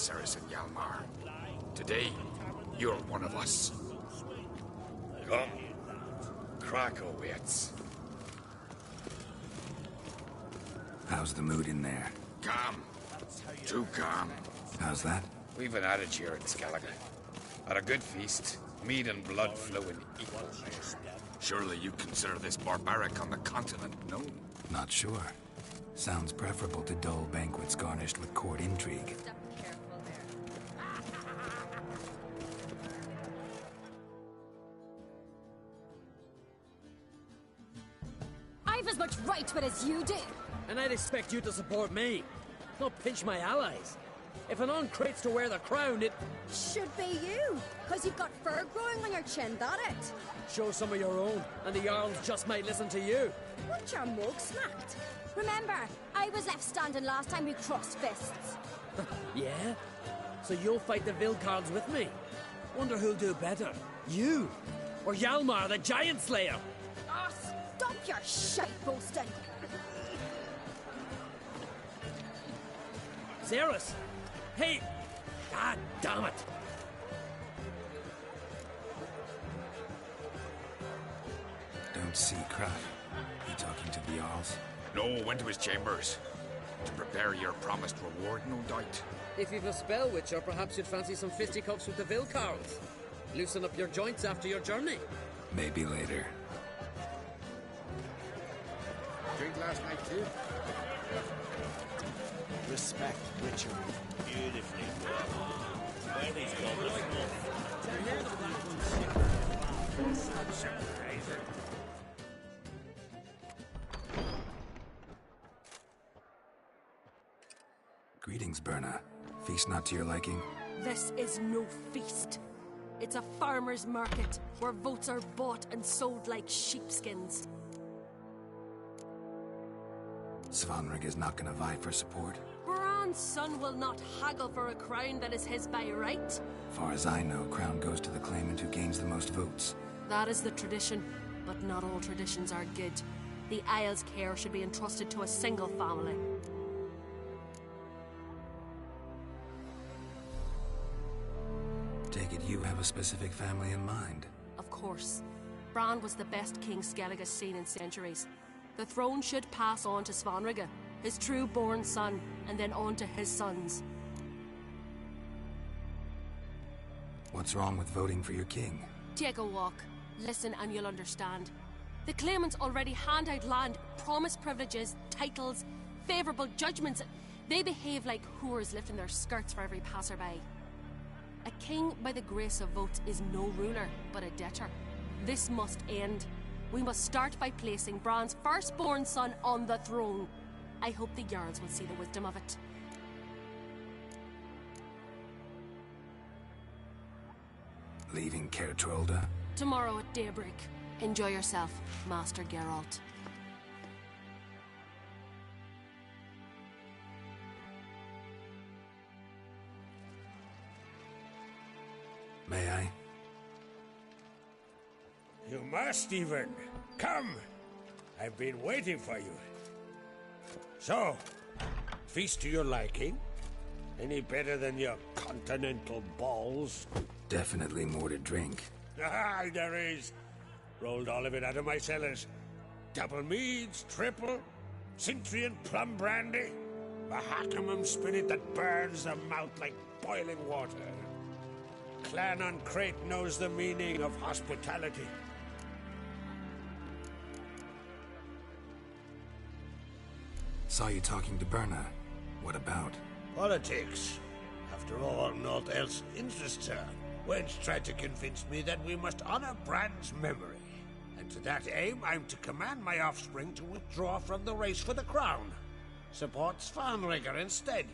Cerys and Hjalmar. Today, you're one of us. Come. Krakow waits. How's the mood in there? Calm. Too calm. How's that? We've an adage here in Skellige. At a good feast, meat and blood flow in equal measure. Surely you consider this barbaric on the continent, no? Not sure. Sounds preferable to dull banquets garnished with court intrigue. I've as much right to it as you do. And I'd expect you to support me, not pinch my allies. If an uncrate's to wear the crown, it Should be you, because you've got fur growing on your chin, that it? shows some of your own, and the Jarls just might listen to you. Want your mug smacked? Remember, I was left standing last time we crossed fists. Yeah? So you'll fight the Vilcards with me? Wonder who'll do better, you or Hjalmar the Giant Slayer? Oh, stop your shite boasting. Cerys! Hey! God damn it! Don't see Kraft. He talking to the Jarls? No, went to his chambers. To prepare your promised reward, no doubt. If you've a spell witcher, perhaps you'd fancy some fisticuffs with the Vilcards. Loosen up your joints after your journey. Maybe later. Drink last night, too? Respect ritual. Beautifully done. When he's got the Greetings, Berna. Feast not to your liking? This is no feast. It's a farmer's market where votes are bought and sold like sheepskins. Svanrig is not gonna vie for support. Bran's son will not haggle for a crown that is his by right. Far as I know, crown goes to the claimant who gains the most votes. That is the tradition, but not all traditions are good. The Isle's care should be entrusted to a single family. Take it you have a specific family in mind. Of course. Bran was the best king Skellige has seen in centuries. The throne should pass on to Svanrige, his true-born son, and then on to his sons. What's wrong with voting for your king? Take a walk. Listen and you'll understand. The claimants already hand out land, promise privileges, titles, favourable judgments. They behave like whores lifting their skirts for every passerby. A king by the grace of votes is no ruler, but a debtor. This must end. We must start by placing Bran's firstborn son on the throne. I hope the Jarls will see the wisdom of it. Leaving Caer Trolda? Tomorrow at daybreak. Enjoy yourself, Master Geralt. May I? You must even. Come! I've been waiting for you. So, feast to your liking? Any better than your continental balls? Definitely more to drink. Ah, there is. Rolled all of it out of my cellars. Double meads, triple, Cintrian plum brandy, a Hackamum spirit that burns the mouth like boiling water. Clan on Crate knows the meaning of hospitality. Saw you talking to Berna. What about? Politics. After all, naught else interests her. Wench tried to convince me that we must honor Bran's memory. And to that aim, I'm to command my offspring to withdraw from the race for the crown. Support Svanrige instead.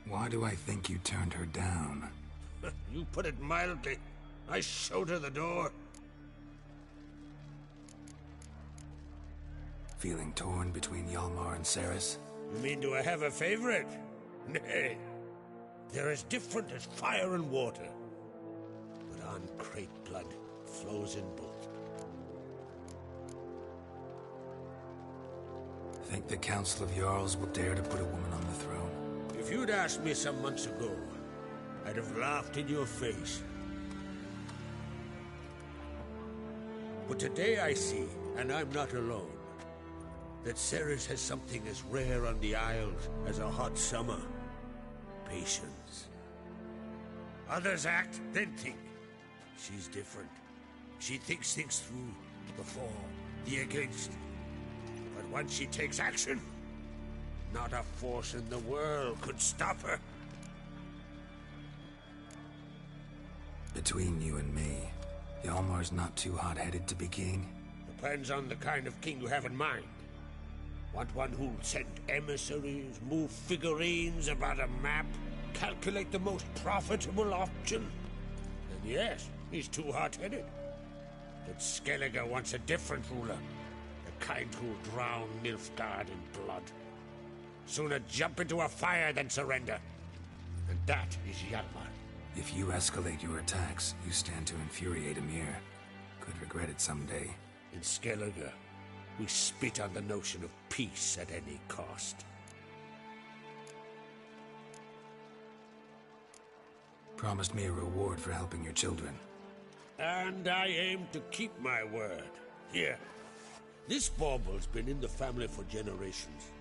Why do I think you turned her down? You put it mildly. I showed her the door. Feeling torn between Hjalmar and Cerys? You mean, do I have a favorite? Nay. They're as different as fire and water. But on Crate blood flows in both. Think the Council of Jarls will dare to put a woman on the throne? If you'd asked me some months ago, I'd have laughed in your face. But today I see, and I'm not alone, that Ceres has something as rare on the Isles as a hot summer. Patience. Others act, then think. She's different. She thinks things through, the for, the against. But once she takes action, not a force in the world could stop her. Between you and me, Hjalmar's not too hot-headed to be king? Depends on the kind of king you have in mind. Want one who'll send emissaries, move figurines about a map, calculate the most profitable option? Then yes, he's too hot-headed. But Skellige wants a different ruler. The kind who'll drown Nilfgaard in blood. Sooner jump into a fire than surrender. And that is Hjalmar. If you escalate your attacks, you stand to infuriate Emhyr. Could regret it someday. In Skellige, we spit on the notion of peace at any cost. Promised me a reward for helping your children. And I aim to keep my word. Here, this bauble's been in the family for generations.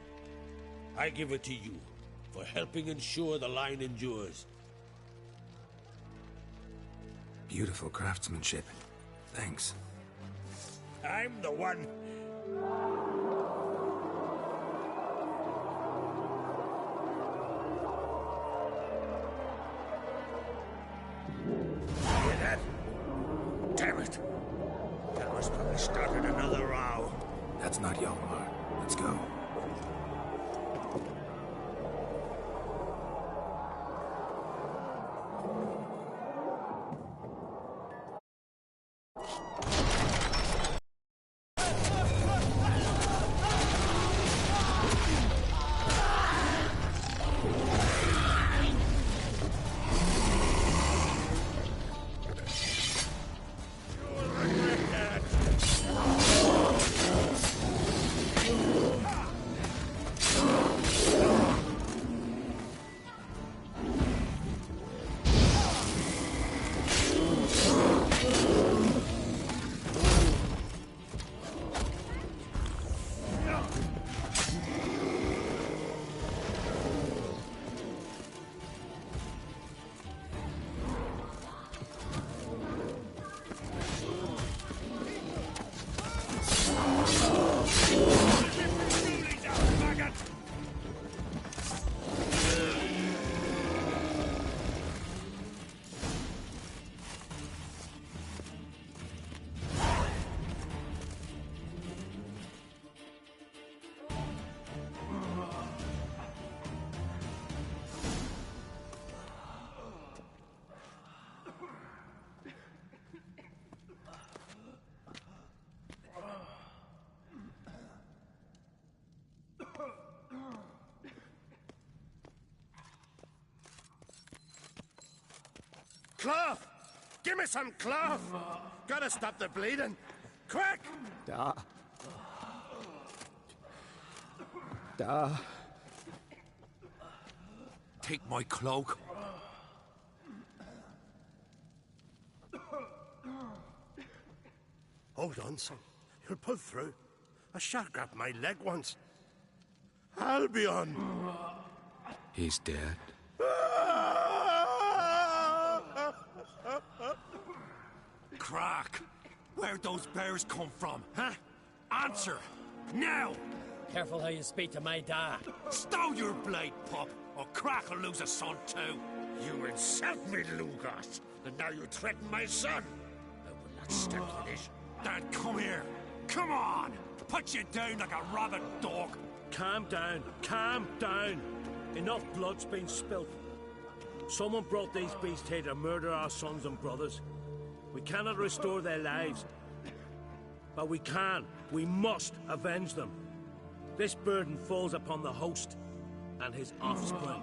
I give it to you for helping ensure the line endures. Beautiful craftsmanship. Thanks. I'm the one. Hear that? Damn it. That must probably started another row. That's not Hjalmar. Let's go. Cloth! Give me some cloth! Gotta stop the bleeding! Quick! Take my cloak. Hold on, son. You'll pull through. A shark grabbed my leg once. Albion! He's dead. Crack! Where'd those bears come from, huh? Answer! Now! Careful how you speak to my dad. Stow your blade, pup, or Crack will lose a son too! You insult me, Lugos, and now you threaten my son. I will not stand for this. Dad, come here! Come on! Put you down like a rabid dog! Calm down, calm down. Enough blood's been spilt. Someone brought these beasts here to murder our sons and brothers. We cannot restore their lives. But we must avenge them. This burden falls upon the host and his offspring.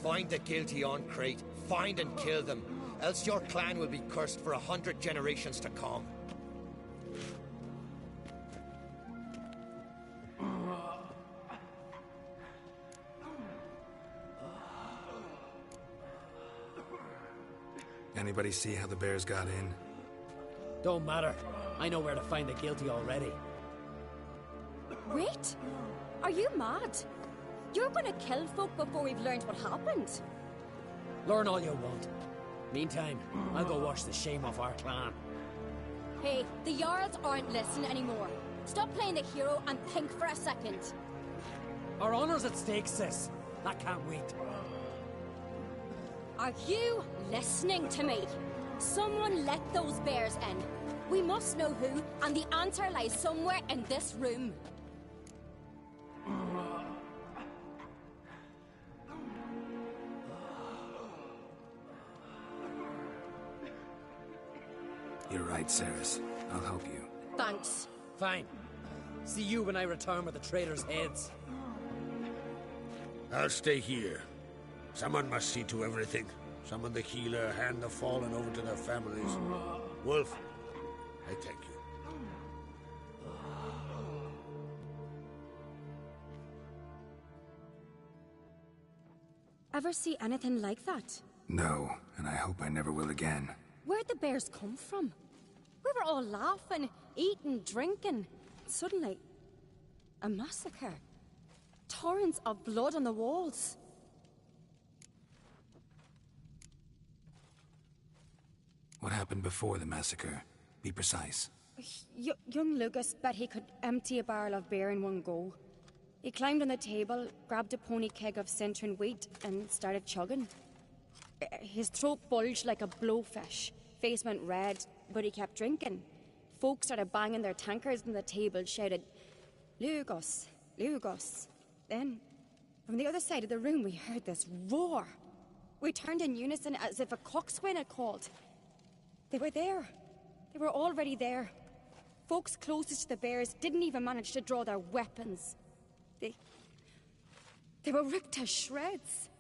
Find the guilty on Crete, find and kill them, else your clan will be cursed for 100 generations to come. Anybody see how the bears got in? Don't matter. I know where to find the guilty already. Wait! Are you mad? You're gonna kill folk before we've learned what happened. Learn all you want. Meantime, I'll go wash the shame off our clan. Hey, the Jarls aren't listening anymore. Stop playing the hero and think for a second. Our honor's at stake, sis. That can't wait. Are you listening to me? Someone let those bears in. We must know who, and the answer lies somewhere in this room. You're right, Cerys. I'll help you. Thanks. Fine. See you when I return with the traitors' heads. I'll stay here. Someone must see to everything. Summon the healer, hand the fallen over to their families. Wolf, I thank you. Ever see anything like that? No, and I hope I never will again. Where'd the bears come from? We were all laughing, eating, drinking. Suddenly, a massacre. Torrents of blood on the walls. What happened before the massacre? Be precise. Young Lucas bet he could empty a barrel of beer in one go. He climbed on the table, grabbed a pony keg of Centron wheat, and started chugging. His throat bulged like a blowfish. Face went red, but he kept drinking. Folks started banging their tankards on the table, shouted, "Lugos, Lugos." Then, from the other side of the room, we heard this roar. We turned in unison as if a coxswain had called. They were there. They were already there. Folks closest to the bears didn't even manage to draw their weapons. They were ripped to shreds.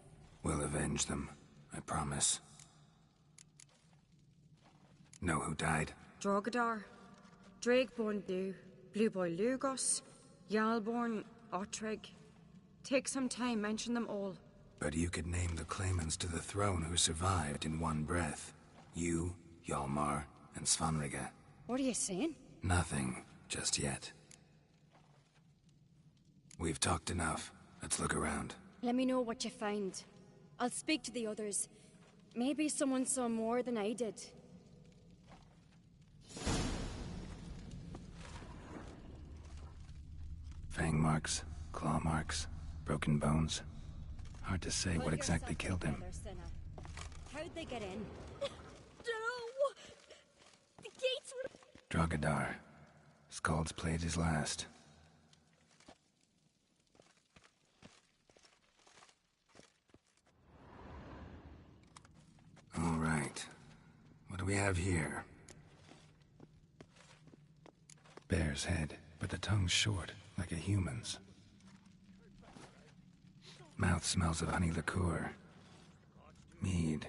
We'll avenge them, I promise. Know who died? Drogadar, Drakeborn Blue, Blue Boy Lugos, Jarlborn, Ottrig. Take some time, mention them all. But you could name the claimants to the throne who survived in one breath. You, Hjalmar, and Svanrige. What are you saying? Nothing, just yet. We've talked enough. Let's look around. Let me know what you find. I'll speak to the others. Maybe someone saw more than I did. Fang marks, claw marks, broken bones. Hard to say what exactly killed him. How'd they get in? No! The gates were... Drogadar. Skald's played his last. All right. What do we have here? Bear's head, but the tongue's short, like a human's. Mouth smells of honey liqueur. Mead.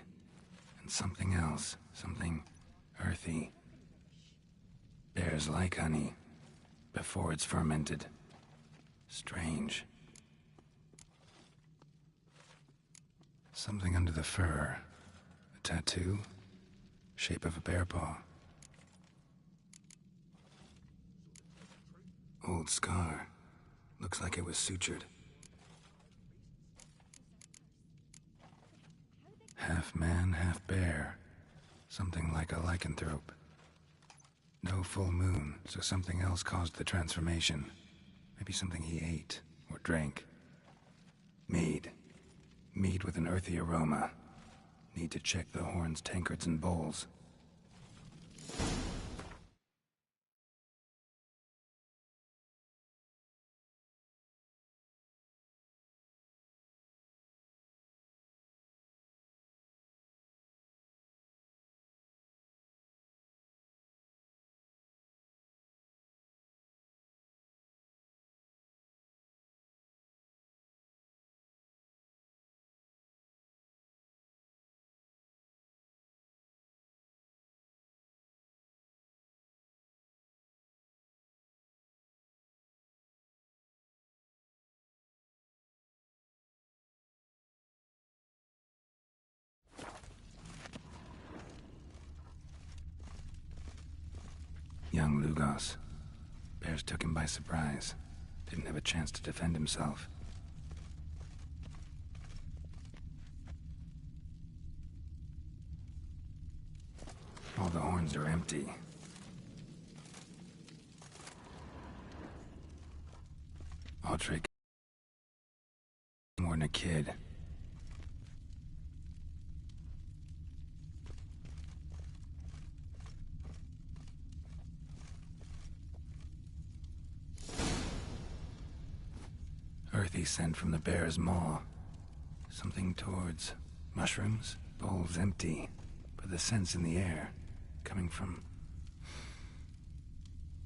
And something else. Something earthy. Bears like honey. Before it's fermented. Strange. Something under the fur. A tattoo? Shape of a bear paw. Old scar. Looks like it was sutured. Half man, half bear. Something like a lycanthrope. No full moon, so something else caused the transformation. Maybe something he ate or drank. Mead. Mead with an earthy aroma. Need to check the horns, tankards, and bowls. Young Lugos. Bears took him by surprise. Didn't have a chance to defend himself. All the horns are empty. Otrek, more than a kid. Earthy scent from the bear's maw. Something towards mushrooms. Bowl's empty, but the scent's in the air. Coming from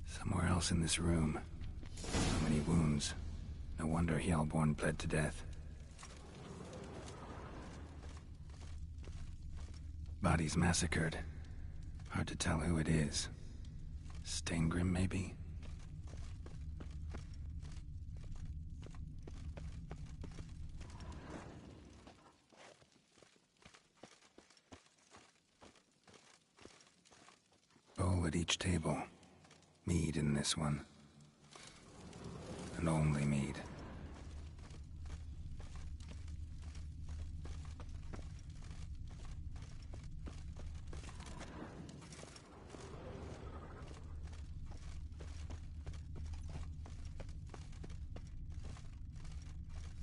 somewhere else in this room. So many wounds. No wonder Hjalborn bled to death. Bodies massacred. Hard to tell who it is. Steingrim, maybe? Bowl at each table. Mead in this one. And only mead.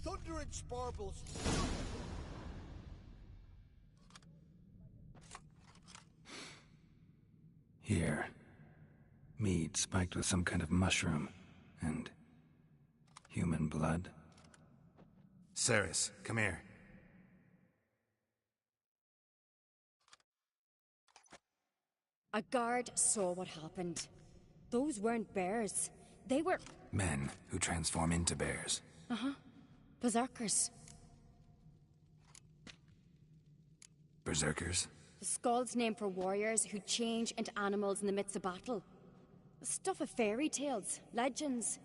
Thunder and sparbles. Here. Mead spiked with some kind of mushroom. And human blood. Cerys, come here. A guard saw what happened. Those weren't bears. They were... Men who transform into bears. Uh-huh. Berserkers. Berserkers? The Skald's name for warriors who change into animals in the midst of battle. The stuff of fairy tales, legends.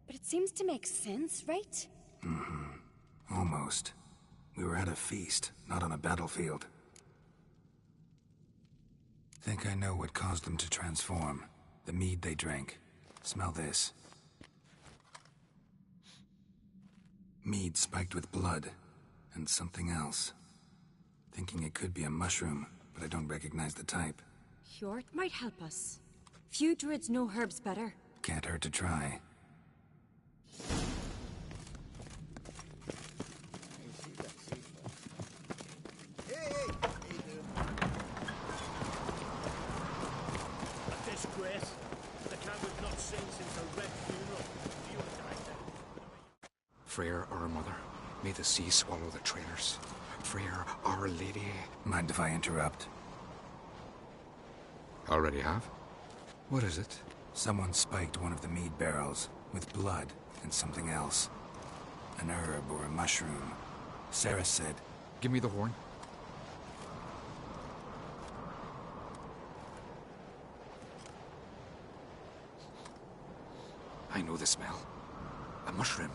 But it seems to make sense, right? Mm-hmm. Almost. We were at a feast, not on a battlefield. Think I know what caused them to transform. The mead they drank. Smell this. Mead spiked with blood. And something else. Thinking it could be a mushroom, but I don't recognize the type. Hjort might help us. Few druids know herbs better. Can't hurt to try. A disgrace. The camp we've not seen since a red funeral. You died there. Freyr, our mother, may the sea swallow the traitors. Freyr, our lady. Mind if I interrupt? Already have? What is it? Someone spiked one of the mead barrels with blood and something else. An herb or a mushroom. Cerys said... Give me the horn. I know the smell. A mushroom.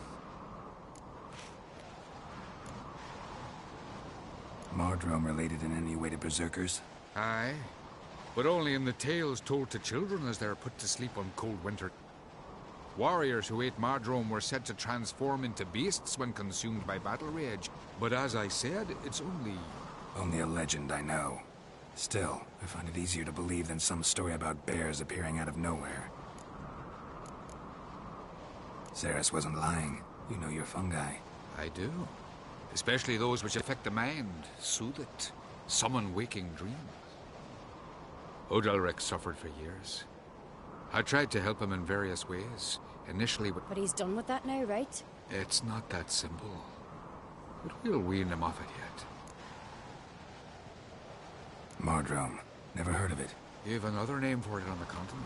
Mardrome related in any way to berserkers? Aye. But only in the tales told to children as they are put to sleep on cold winter. Warriors who ate Mardrome were said to transform into beasts when consumed by battle rage. But as I said, it's only... Only a legend, I know. Still, I find it easier to believe than some story about bears appearing out of nowhere. Cerys wasn't lying. You know your fungi. I do. Especially those which affect the mind, soothe it, summon waking dreams. Odalric suffered for years. I tried to help him in various ways, initially with... But he's done with that now, right? It's not that simple. But we'll wean him off it yet. Mardrome. Never heard of it. You have another name for it on the continent.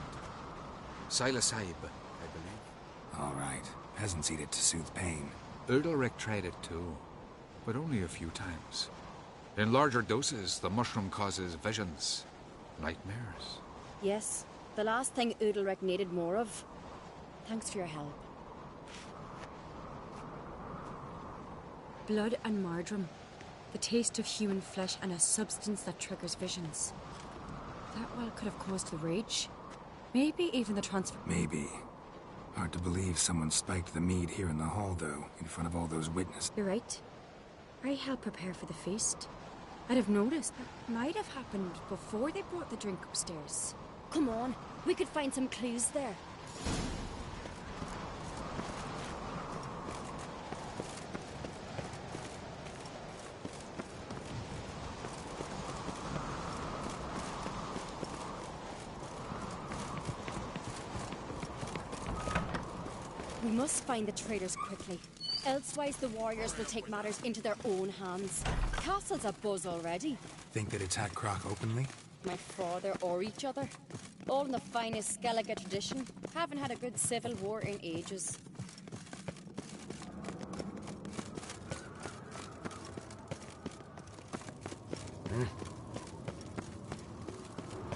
Silasaib, I believe. All right. Peasants eat it to soothe pain. Udalric tried it too, but only a few times. In larger doses, the mushroom causes visions, nightmares. Yes, the last thing Udalric needed more of. Thanks for your help. Blood and Mardrome. The taste of human flesh and a substance that triggers visions. That well could have caused the rage. Maybe even the transfer... Maybe. Hard to believe someone spiked the mead here in the hall, though, in front of all those witnesses. You're right. I helped prepare for the feast. I'd have noticed, but might have happened before they brought the drink upstairs. Come on, we could find some clues there. We must find the traitors quickly. Elsewise, the warriors will take matters into their own hands. Castle's abuzz already. Think they'd attack Croc openly? My father or each other. All in the finest Skellige tradition. Haven't had a good civil war in ages.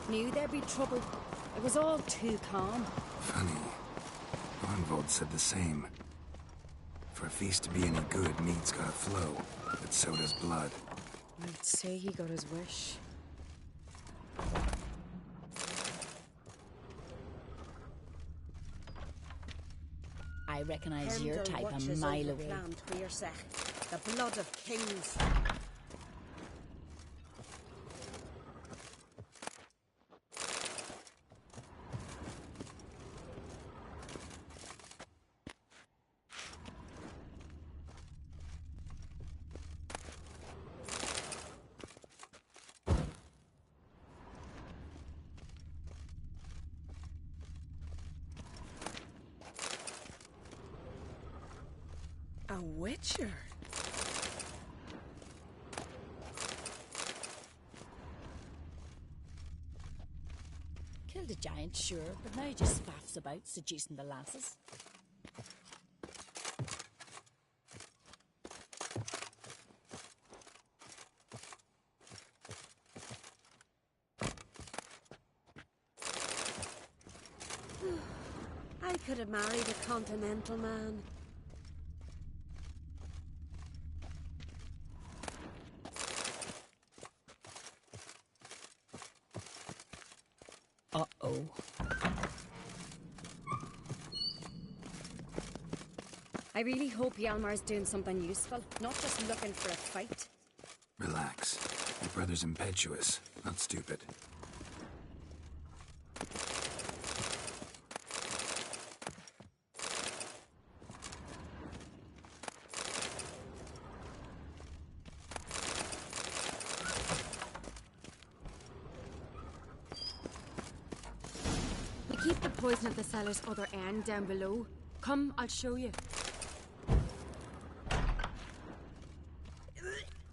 Knew there'd be trouble. It was all too calm. Funny. Arnvold said the same. For a feast to be any good, mead's gotta flow, but so does blood. I'd say he got his wish. I recognize your type a mile away. The blood of kings. A witcher? Killed a giant, sure, but now he just faffs about, seducing the lasses. I could have married a continental man. Uh-oh. I really hope Hjalmar's doing something useful, not just looking for a fight. Relax. Your brother's impetuous, not stupid. Keep the poison at the cellar's other end down below. Come, I'll show you. The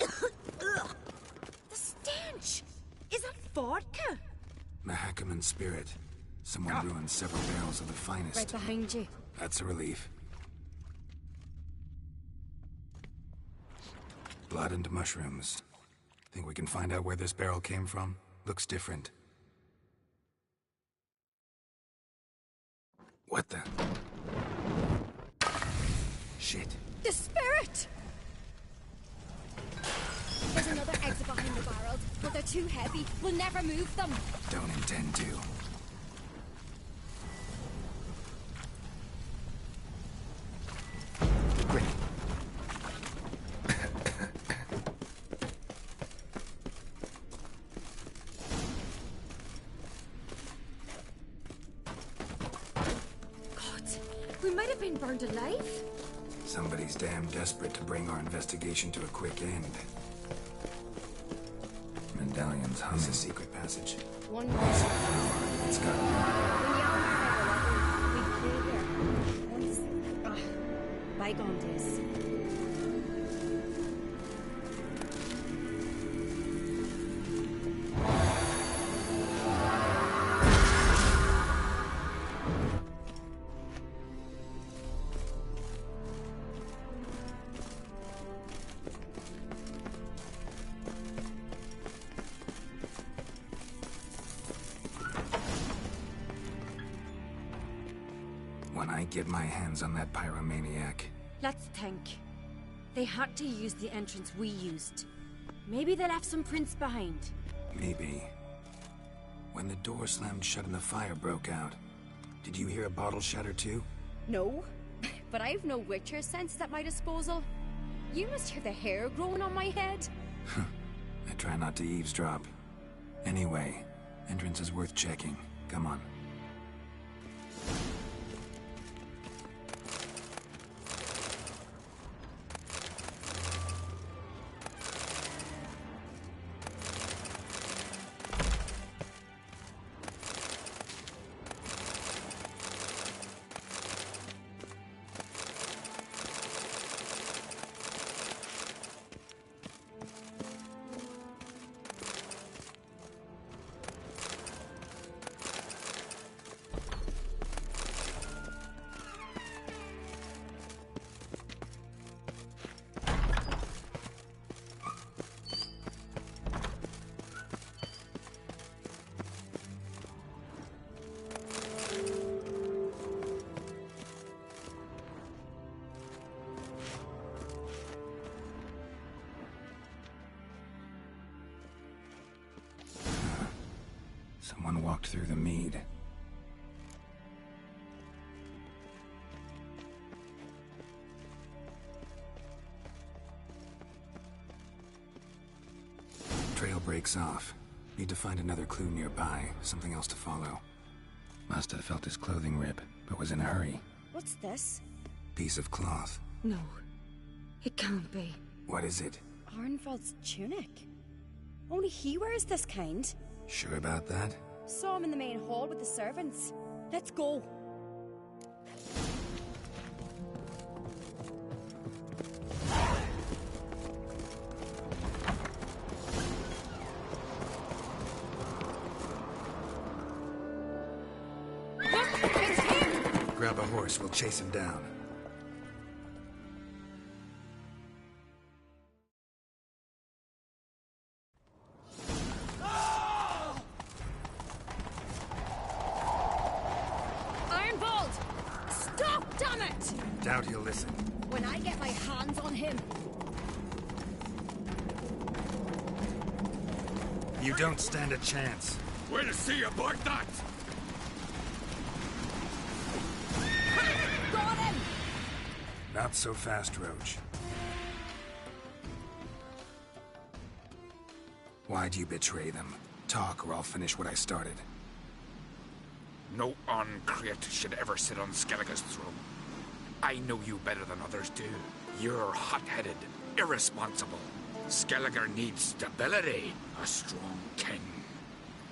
stench! Is that vodka? Mahakaman spirit. Someone ruined several barrels of the finest. Right behind you. That's a relief. Blood and mushrooms. Think we can find out where this barrel came from? Looks different. What the? Shit. The spirit! There's another exit behind the barrels, but they're too heavy. We'll never move them. Don't intend to. Quick. We might have been burned alive. Somebody's damn desperate to bring our investigation to a quick end. Medallion's humming. It's a secret passage. One more. It's got we clear here. Once, bygone days. when I get my hands on that pyromaniac. Let's think. They had to use the entrance we used. Maybe they left some prints behind. Maybe. When the door slammed shut and the fire broke out, did you hear a bottle shatter too? No, but I've no Witcher senses at my disposal. You must hear the hair growing on my head. I try not to eavesdrop. Anyway, entrance is worth checking. Come on. Someone walked through the mead. Trail breaks off. Need to find another clue nearby, something else to follow. Must have felt his clothing rip, but was in a hurry. What's this? Piece of cloth. No, it can't be. What is it? Arnvald's tunic. Only he wears this kind. Sure about that? Saw him in the main hall with the servants. Let's go. Look, it's him! Grab a horse, we'll chase him down. Doubt he'll listen. When I get my hands on him. You don't stand a chance. Way to see aboard that! Got him! Not so fast, Roach. Why'd you betray them? Talk, or I'll finish what I started. No Uncreate should ever sit on Skellige's throne. I know you better than others do. You're hot-headed, irresponsible. Skellige needs stability, a strong king.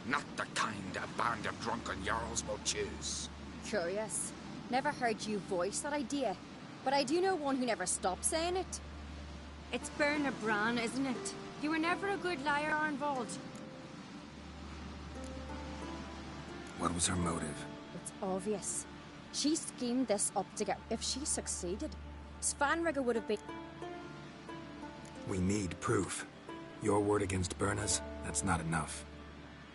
Not the kind a band of drunken jarls will choose. Curious. Never heard you voice that idea, but I do know one who never stops saying it. It's Berna Bran, isn't it? You were never a good liar, Arnvald. What was her motive? It's obvious. She schemed this up to get... If she succeeded, Svanrigger would have been... We need proof. Your word against Berna's, that's not enough.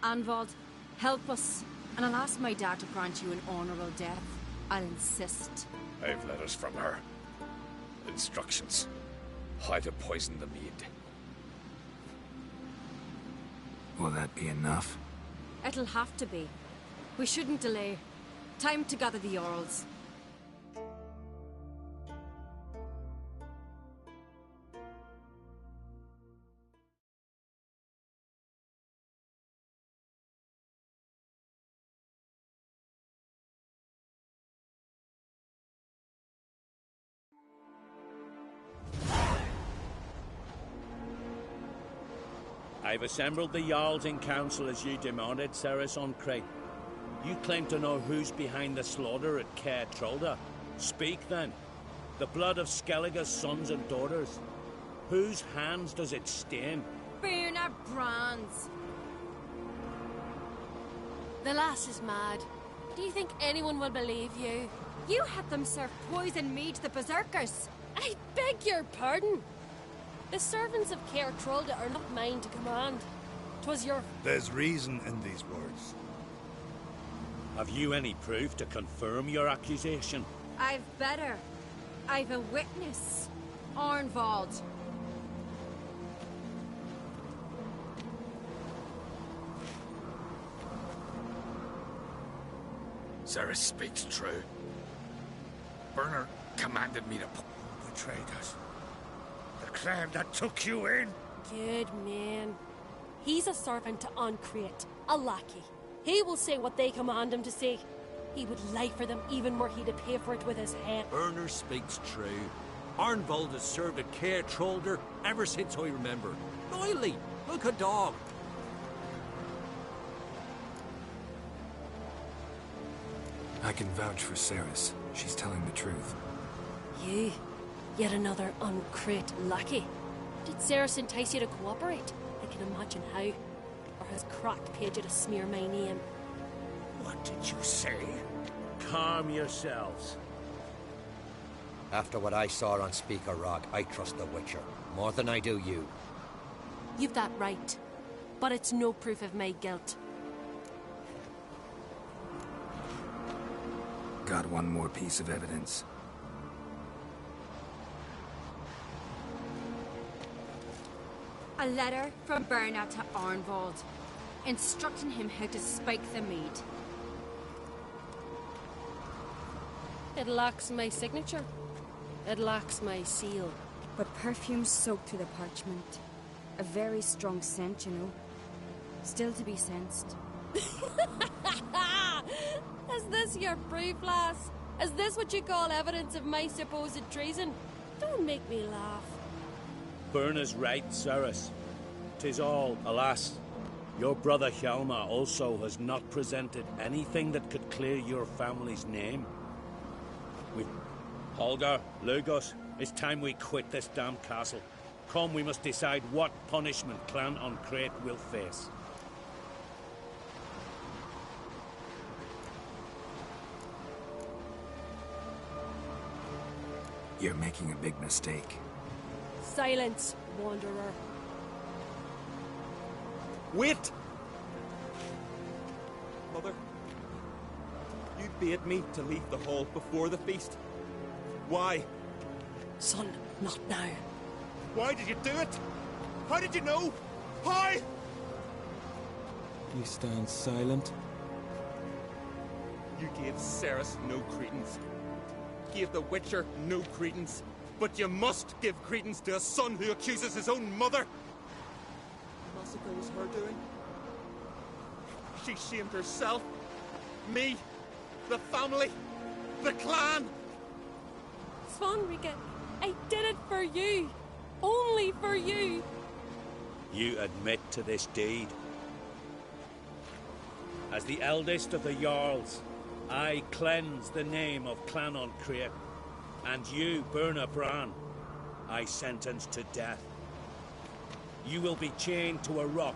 Arnvald, help us, and I'll ask my dad to grant you an honorable death. I'll insist. I've letters from her. Instructions. How to poison the mead. Will that be enough? It'll have to be. We shouldn't delay. Time to gather the Jarls. I've assembled the Jarls in council as you demanded, Cerys Uncreate. You claim to know who's behind the slaughter at Caer Trolda. Speak then. The blood of Skellige's sons and daughters. Whose hands does it stain? Berna Bran's. The lass is mad. Do you think anyone will believe you? You had them serve poison mead to the berserkers. I beg your pardon. The servants of Caer Trolda are not mine to command. 'Twas your... There's reason in these words. Have you any proof to confirm your accusation? I've better. I've a witness. Arnvald. Ceres speaks true. Burner commanded me to betrayed us. The clan that took you in. Good man. He's a servant to Ancrete, a lackey. He will say what they command him to say. He would lie for them even were he to pay for it with his head. Burner speaks true. Arnvold has served at Caer Trollder ever since I remember. Loyally, like a dog. I can vouch for Ceres. She's telling the truth. You, yet another Ancrete lackey. Did Ceres entice you to cooperate? I can imagine how. Or has Crack paid you to smear my name? What did you say? Calm yourselves. After what I saw on Speaker Rock, I trust the Witcher. More than I do you. You've that right. But it's no proof of my guilt. Got one more piece of evidence. A letter from Berna to Arnvold, instructing him how to spike the mead. It lacks my signature. It lacks my seal. But perfume soaked through the parchment. A very strong scent, you know. Still to be sensed. Is this your proof, lass? Is this what you call evidence of my supposed treason? Don't make me laugh. Berna's right, Ceres. 'Tis all, alas. Your brother Hjalmar also has not presented anything that could clear your family's name. With Holger, Lugos, it's time we quit this damn castle. Come, we must decide what punishment Clan Ancrete will face. You're making a big mistake. Silence, wanderer. Wait! Mother, you bade me to leave the hall before the feast. Why? Son, not now. Why did you do it? How did you know? How? You stand silent. You gave Ceres no credence. Gave the Witcher no credence. But you must give credence to a son who accuses his own mother. The massacre was her doing. She shamed herself, me, the family, the clan. Svanrika, I did it for you. Only for you. You admit to this deed. As the eldest of the Jarls, I cleanse the name of Clan Ancrete, and you, Berna Bran, I sentence to death. You will be chained to a rock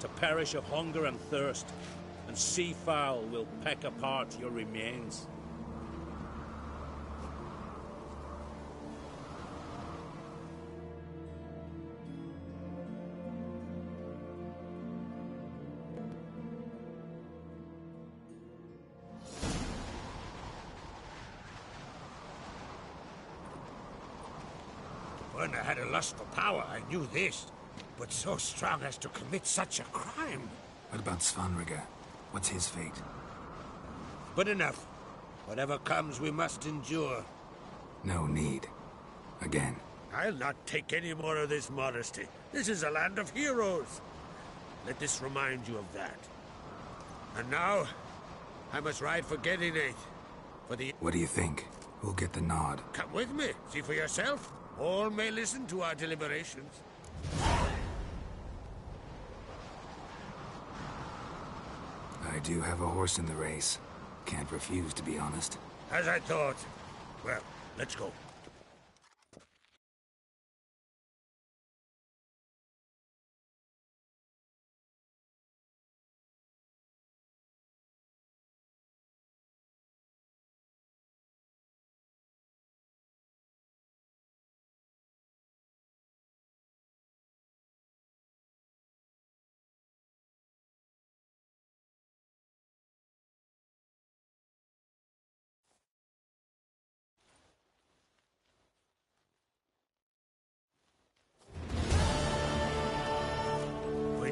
to perish of hunger and thirst, and sea fowl will peck apart your remains. Berna had a lust for power, I knew this. But so strong as to commit such a crime. What about Svanrika? What's his fate? But enough. Whatever comes, we must endure. No need. Again. I'll not take any more of this modesty. This is a land of heroes. Let this remind you of that. And now, I must ride for Gedinate. For the... What do you think? Who'll get the nod? Come with me. See for yourself. All may listen to our deliberations. I do have a horse in the race. Can't refuse, to be honest. As I thought. Well, let's go.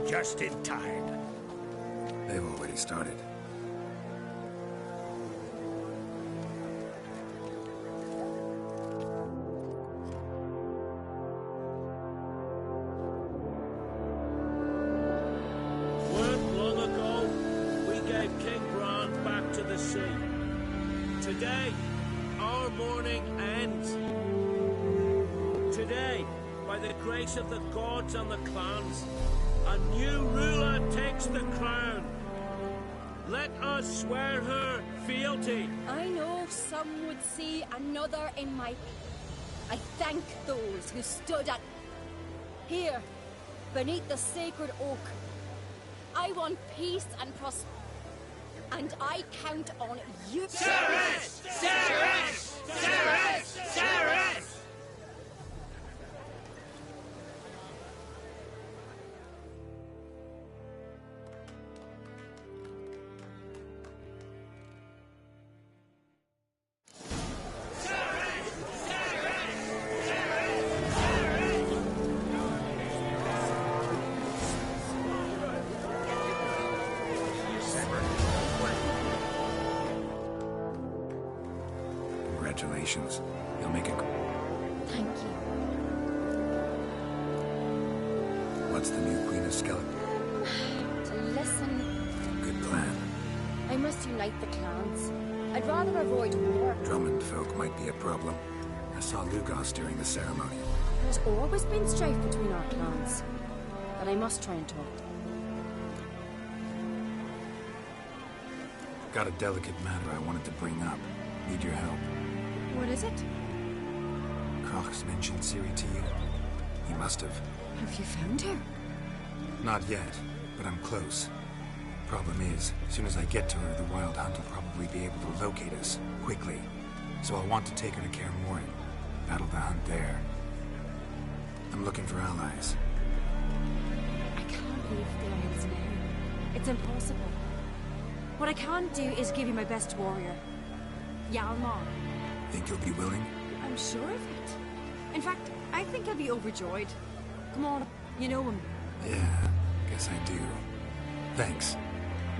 Just in time. They've already started. Today, our mourning ends. Today, by the grace of the gods and the clans, a new ruler takes the crown. Let us swear her fealty. I know some would see another in my... I thank those who stood at... Here, beneath the sacred oak. I want peace and prosperity. And I count on you. Cerys! Cerys! Cerys! Cerys! Congratulations. You'll make it. Thank you. What's the new Queen of Skeleton? To listen. Good plan. I must unite the clans. I'd rather avoid war. Drummond folk might be a problem. I saw Lugos during the ceremony. There's always been strife between our clans. But I must try and talk. Got a delicate matter I wanted to bring up. Need your help. What is it? Crach's mentioned Ciri to you. He must have. Have you found her? Not yet, but I'm close. Problem is, as soon as I get to her, the Wild Hunt will probably be able to locate us, quickly. So I'll want to take her to Kaer Morhen. Battle the hunt there. I'm looking for allies. I can't leave the Isles now. It's impossible. What I can't do is give you my best warrior. Hjalmar. Think you'll be willing? I'm sure of it. In fact, I think he'll be overjoyed. Come on, you know him. Yeah, guess I do. Thanks.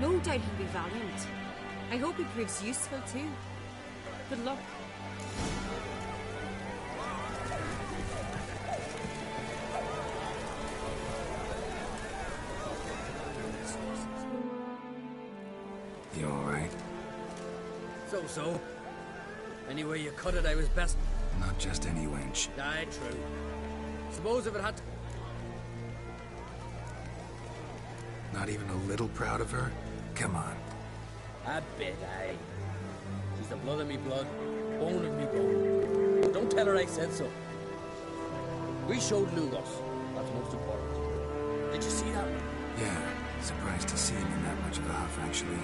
No doubt he'll be valiant. I hope he proves useful too. Good luck. You alright? So. Any way you cut it, I was best... Not just any wench. Aye, true. Suppose if it had to... Not even a little proud of her? Come on. A bit, aye. She's the blood of me blood, bone of me bone. Don't tell her I said so. We showed Lugos. That's most important. Did you see that? Yeah, surprised to see him in that much of a huff, actually.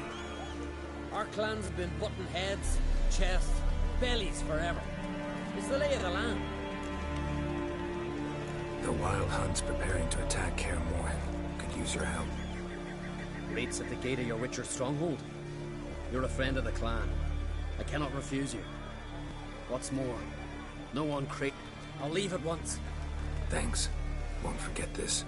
Our clans have been butting heads, chests, bellies forever. It's the lay of the land. The Wild Hunt's preparing to attack Kaer Morhen. Could use your help. Waits at the gate of your Witcher stronghold. You're a friend of the clan. I cannot refuse you. What's more, no one I'll leave at once. Thanks. Won't forget this.